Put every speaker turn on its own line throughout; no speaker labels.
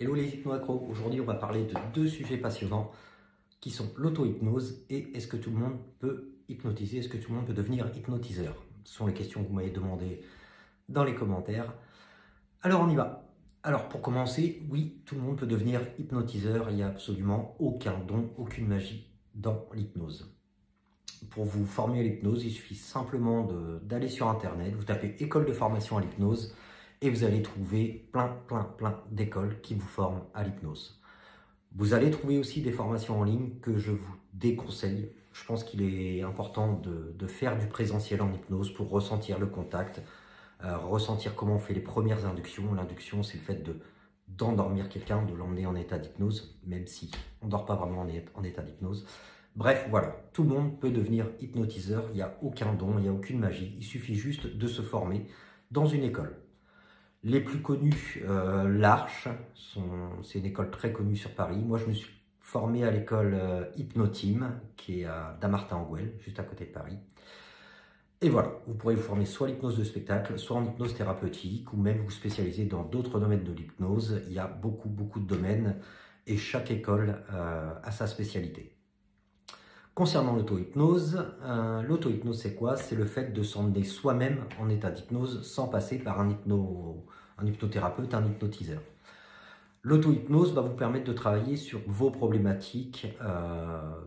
Hello les hypno-accros, aujourd'hui on va parler de deux sujets passionnants qui sont l'auto-hypnose et est-ce que tout le monde peut hypnotiser, est-ce que tout le monde peut devenir hypnotiseur? Ce sont les questions que vous m'avez demandées dans les commentaires. Alors on y va. Alors pour commencer, oui, tout le monde peut devenir hypnotiseur, il n'y a absolument aucun don, aucune magie dans l'hypnose. Pour vous former à l'hypnose, il suffit simplement d'aller sur internet, vous tapez école de formation à l'hypnose et vous allez trouver plein d'écoles qui vous forment à l'hypnose. Vous allez trouver aussi des formations en ligne que je vous déconseille. Je pense qu'il est important de faire du présentiel en hypnose pour ressentir le contact, ressentir comment on fait les premières inductions. L'induction, c'est le fait d'endormir quelqu'un, de l'emmener en état d'hypnose, même si on ne dort pas vraiment en état d'hypnose. Bref, voilà, tout le monde peut devenir hypnotiseur, il n'y a aucun don, il n'y a aucune magie, il suffit juste de se former dans une école. Les plus connus, l'Arche, c'est une école très connue sur Paris. Moi, je me suis formé à l'école Hypnoteam, qui est à Dammartin-en-Goële, juste à côté de Paris. Et voilà, vous pourrez vous former soit en hypnose de spectacle, soit en hypnose thérapeutique, ou même vous spécialiser dans d'autres domaines de l'hypnose. Il y a beaucoup de domaines, et chaque école a sa spécialité. Concernant l'auto-hypnose c'est quoi? C'est le fait de s'emmener soi-même en état d'hypnose sans passer par un hypnothérapeute, un hypnotiseur. L'auto-hypnose va vous permettre de travailler sur vos problématiques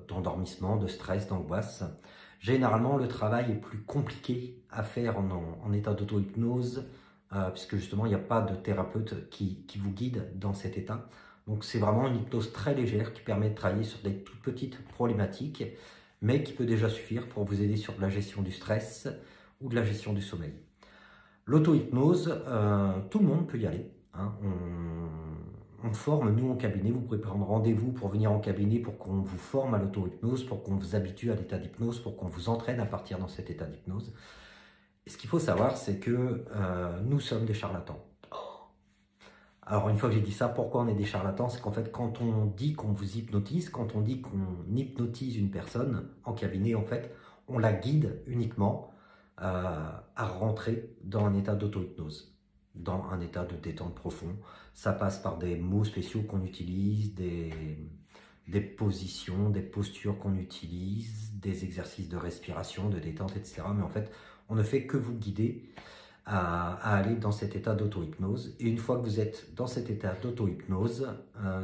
d'endormissement, de stress, d'angoisse. Généralement, le travail est plus compliqué à faire en état d'auto-hypnose puisque justement, il n'y a pas de thérapeute qui vous guide dans cet état. Donc c'est vraiment une hypnose très légère qui permet de travailler sur des toutes petites problématiques, mais qui peut déjà suffire pour vous aider sur de la gestion du stress ou de la gestion du sommeil. L'auto-hypnose, tout le monde peut y aller. Hein. On forme, nous, en cabinet. Vous pouvez prendre rendez-vous pour venir en cabinet pour qu'on vous forme à l'auto-hypnose, pour qu'on vous habitue à l'état d'hypnose, pour qu'on vous entraîne à partir dans cet état d'hypnose. Et ce qu'il faut savoir, c'est que nous sommes des charlatans. Alors une fois que j'ai dit ça, pourquoi on est des charlatans? C'est qu'en fait, quand on dit qu'on vous hypnotise, quand on dit qu'on hypnotise une personne en cabinet, en fait, on la guide uniquement à rentrer dans un état d'auto-hypnose, dans un état de détente profond. Ça passe par des mots spéciaux qu'on utilise, des positions, des postures qu'on utilise, des exercices de respiration, de détente, etc. Mais en fait, on ne fait que vous guider à aller dans cet état d'auto-hypnose. Et une fois que vous êtes dans cet état d'auto-hypnose,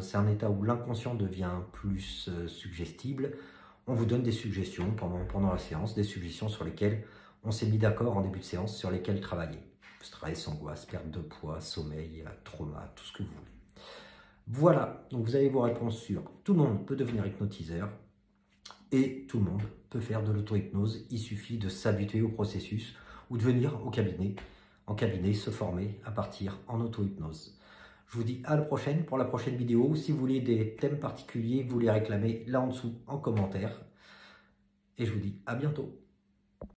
c'est un état où l'inconscient devient plus suggestible. On vous donne des suggestions pendant la séance, des suggestions sur lesquelles on s'est mis d'accord en début de séance, sur lesquelles travailler. Stress, angoisse, perte de poids, sommeil, trauma, tout ce que vous voulez. Voilà, donc vous avez vos réponses sur tout le monde peut devenir hypnotiseur et tout le monde peut faire de l'auto-hypnose. Il suffit de s'habituer au processus ou de venir en cabinet, se former à partir en auto-hypnose. Je vous dis à la prochaine pour la prochaine vidéo. Si vous voulez des thèmes particuliers, vous les réclamez là en dessous en commentaire. Et je vous dis à bientôt.